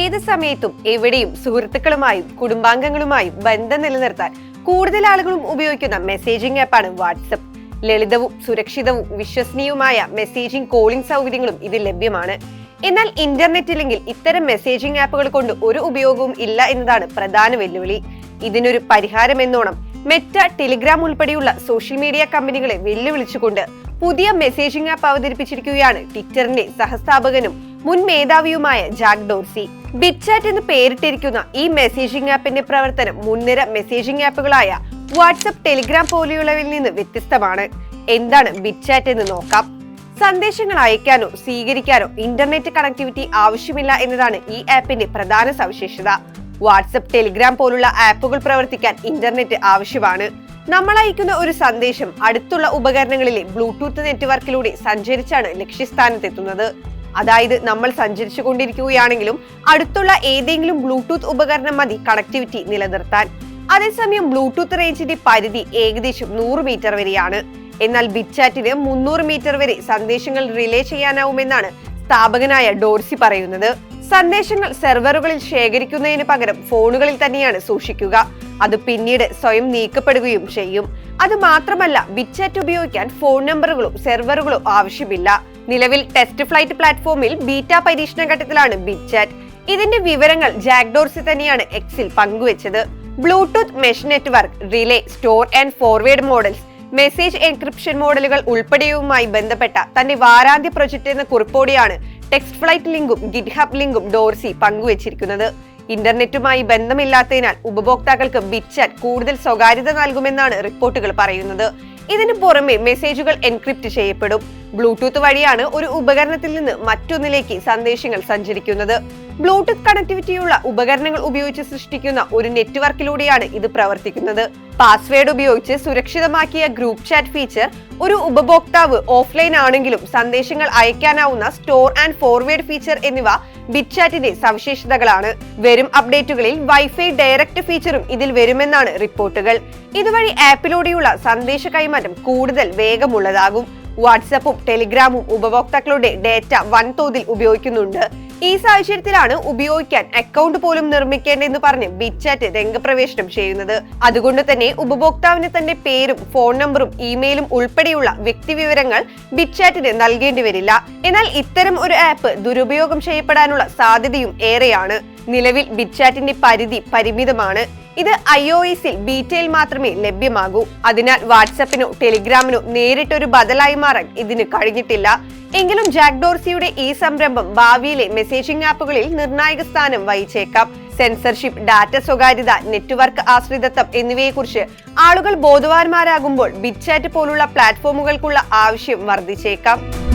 ഏത് സമയത്തും എവിടെയും സുഹൃത്തുക്കളുമായും കുടുംബാംഗങ്ങളുമായും ബന്ധം നിലനിർത്താൻ കൂടുതൽ ആളുകളും ഉപയോഗിക്കുന്ന മെസ്സേജിംഗ് ആപ്പാണ് വാട്സപ്പ്. ലളിതവും സുരക്ഷിതവും വിശ്വസനീയവുമായ മെസ്സേജിംഗ് കോളിംഗ് സൗകര്യങ്ങളും ഇതിൽ ലഭ്യമാണ്. എന്നാൽ ഇന്റർനെറ്റ് ഇല്ലെങ്കിൽ ഇത്തരം മെസ്സേജിംഗ് ആപ്പുകൾ കൊണ്ട് ഒരു ഉപയോഗവും ഇല്ല എന്നതാണ് പ്രധാന വെല്ലുവിളി. ഇതിനൊരു പരിഹാരം എന്നോണം മെറ്റ, ടെലിഗ്രാം ഉൾപ്പെടെയുള്ള സോഷ്യൽ മീഡിയ കമ്പനികളെ വെല്ലുവിളിച്ചുകൊണ്ട് പുതിയ മെസ്സേജിംഗ് ആപ്പ് അവതരിപ്പിച്ചിരിക്കുകയാണ് ട്വിറ്ററിന്റെ സഹസ്ഥാപകനും മുൻ മേധാവിയുമായ ജാക്ക് ഡോർസി. ബിറ്റ്ചാറ്റ് എന്ന് പേരിട്ടിരിക്കുന്ന ഈ മെസ്സേജിംഗ് ആപ്പിന്റെ പ്രവർത്തനം മുൻനിര മെസ്സേജിംഗ് ആപ്പുകളായ വാട്സ്ആപ്പ്, ടെലിഗ്രാം പോലെയുള്ളവയിൽ നിന്ന് വ്യത്യസ്തമാണ്. എന്താണ് ബിറ്റ്ചാറ്റ് എന്ന് നോക്കാം. സന്ദേശങ്ങൾ അയക്കാനോ സ്വീകരിക്കാനോ ഇന്റർനെറ്റ് കണക്ടിവിറ്റി ആവശ്യമില്ല എന്നതാണ് ഈ ആപ്പിന്റെ പ്രധാന സവിശേഷത. വാട്സ്ആപ്പ്, ടെലിഗ്രാം പോലുള്ള ആപ്പുകൾ പ്രവർത്തിക്കാൻ ഇന്റർനെറ്റ് ആവശ്യമാണ്. നമ്മൾ അയക്കുന്ന ഒരു സന്ദേശം അടുത്തുള്ള ഉപകരണങ്ങളിലെ ബ്ലൂടൂത്ത് നെറ്റ്വർക്കിലൂടെ സഞ്ചരിച്ചാണ് ലക്ഷ്യസ്ഥാനത്തെത്തുന്നത്. അതായത് നമ്മൾ സഞ്ചരിച്ചു കൊണ്ടിരിക്കുകയാണെങ്കിലും അടുത്തുള്ള ഏതെങ്കിലും ബ്ലൂടൂത്ത് ഉപകരണം മതി കണക്ടിവിറ്റി നിലനിർത്താൻ. അതേസമയം ബ്ലൂടൂത്ത് റേഞ്ചിന്റെ പരിധി ഏകദേശം 100 മീറ്റർ വരെയാണ്. എന്നാൽ ബിറ്റ്ചാറ്റിന് 300 മീറ്റർ വരെ സന്ദേശങ്ങൾ റിലേ ചെയ്യാനാവുമെന്നാണ് സ്ഥാപകനായ ഡോർസി പറയുന്നത്. സന്ദേശങ്ങൾ സെർവറുകളിൽ ശേഖരിക്കുന്നതിന് പകരം ഫോണുകളിൽ തന്നെയാണ് സൂക്ഷിക്കുക. അത് പിന്നീട് സ്വയം നീക്കപ്പെടുകയും ചെയ്യും. അത് മാത്രമല്ല, ബിറ്റ്ചാറ്റ് ഉപയോഗിക്കാൻ ഫോൺ നമ്പറുകളോ സെർവറുകളോ ആവശ്യമില്ല. നിലവിൽ ടെസ്റ്റ് ഫ്ലൈറ്റ് പ്ലാറ്റ്ഫോമിൽ ബീറ്റ പരീക്ഷണ ഘട്ടത്തിലാണ് ബിറ്റ്ചാറ്റ്. ഇതിന്റെ വിവരങ്ങൾ ജാക്ക് ഡോർസി തന്നെയാണ് എക്സിൽ പങ്കുവച്ചത്. Bluetooth mesh network, relay, store and forward models, message encryption മോഡലുകൾ ഉൾപ്പെടെയുമായി ബന്ധപ്പെട്ട തന്റെ വാരാന്ത്യ പ്രൊജക്ട് എന്ന കുറിപ്പോടെയാണ് ടെക്സ്റ്റ് ഫ്ലൈറ്റ് ലിങ്കും ഗിറ്റ്ഹബ് ലിങ്കും ഡോർസി പങ്കുവച്ചിരിക്കുന്നത്. ഇന്റർനെറ്റുമായി ബന്ധമില്ലാത്തതിനാൽ ഉപഭോക്താക്കൾക്ക് ബിറ്റ്ചാറ്റ് കൂടുതൽ സ്വകാര്യത നൽകുമെന്നാണ് റിപ്പോർട്ടുകൾ പറയുന്നത്. ഇതിനു പുറമെ മെസ്സേജുകൾ എൻക്രിപ്റ്റ് ചെയ്യപ്പെടും. ബ്ലൂടൂത്ത് വഴിയാണ് ഒരു ഉപകരണത്തിൽ നിന്ന് മറ്റൊന്നിലേക്ക് സന്ദേശങ്ങൾ സഞ്ചരിക്കുന്നത്. ബ്ലൂടൂത്ത് കണക്ടിവിറ്റിയുള്ള ഉപകരണങ്ങൾ ഉപയോഗിച്ച് സൃഷ്ടിക്കുന്ന ഒരു നെറ്റ്വർക്കിലൂടെയാണ് ഇത് പ്രവർത്തിക്കുന്നത്. പാസ്വേഡ് ഉപയോഗിച്ച് സുരക്ഷിതമാക്കിയ ഗ്രൂപ്പ് ചാറ്റ് ഫീച്ചർ, ഒരു ഉപഭോക്താവ് ഓഫ്ലൈൻ ആണെങ്കിലും സന്ദേശങ്ങൾ അയക്കാനാവുന്ന സ്റ്റോർ ആൻഡ് ഫോർവേഡ് ഫീച്ചർ എന്നിവ ബിറ്റ്ചാറ്റിന്റെ സവിശേഷതകളാണ്. വരും അപ്ഡേറ്റുകളിൽ വൈഫൈ ഡയറക്റ്റ് ഫീച്ചറും ഇതിൽ വരുമെന്നാണ് റിപ്പോർട്ടുകൾ. ഇതുവഴി ആപ്പിലൂടെയുള്ള സന്ദേശ കൈമാറ്റം കൂടുതൽ വേഗമുള്ളതാകും. വാട്സാപ്പും ടെലിഗ്രാമും ഉപഭോക്താക്കളുടെ ഡേറ്റ വൻതോതിൽ ഉപയോഗിക്കുന്നുണ്ട്. ഈ സാഹചര്യത്തിലാണ് ഉപയോഗിക്കാൻ അക്കൗണ്ട് പോലും നിർമ്മിക്കേണ്ടെന്ന് പറഞ്ഞ് ബിറ്റ്ചാറ്റ് രംഗപ്രവേശനം ചെയ്യുന്നത്. അതുകൊണ്ട് തന്നെ ഉപഭോക്താവിന് തന്റെ പേരും ഫോൺ നമ്പറും ഇമെയിലും ഉൾപ്പെടെയുള്ള വ്യക്തിവിവരങ്ങൾ ബിറ്റ്ചാറ്റിന് നൽകേണ്ടി വരില്ല. എന്നാൽ ഇത്തരം ഒരു ആപ്പ് ദുരുപയോഗം ചെയ്യപ്പെടാനുള്ള സാധ്യതയും ഏറെയാണ്. നിലവിൽ ബിറ്റ്ചാറ്റിന്റെ പരിധി പരിമിതമാണ്. ഇത് iOS-ൽ ബീറ്റയിൽ മാത്രമേ ലഭ്യമാകൂ. അതിനാൽ വാട്സാപ്പിനോ ടെലിഗ്രാമിനോ നേരിട്ടൊരു ബദലായി മാറാൻ ഇതിന് കഴിഞ്ഞിട്ടില്ല. എങ്കിലും ജാക്ക് ഡോർസിയുടെ ഈ സംരംഭം ഭാവിയിലെ മെസ്സേജിംഗ് ആപ്പുകളിൽ നിർണായക സ്ഥാനം വഹിച്ചേക്കാം. സെൻസർഷിപ്പ്, ഡാറ്റ സ്വകാര്യത, നെറ്റ്വർക്ക് ആശ്രിതത്വം എന്നിവയെക്കുറിച്ച് ആളുകൾ ബോധവാന്മാരാകുമ്പോൾ ബിറ്റ്ചാറ്റ് പോലുള്ള പ്ലാറ്റ്ഫോമുകൾക്കുള്ള ആവശ്യം വർദ്ധിച്ചേക്കാം.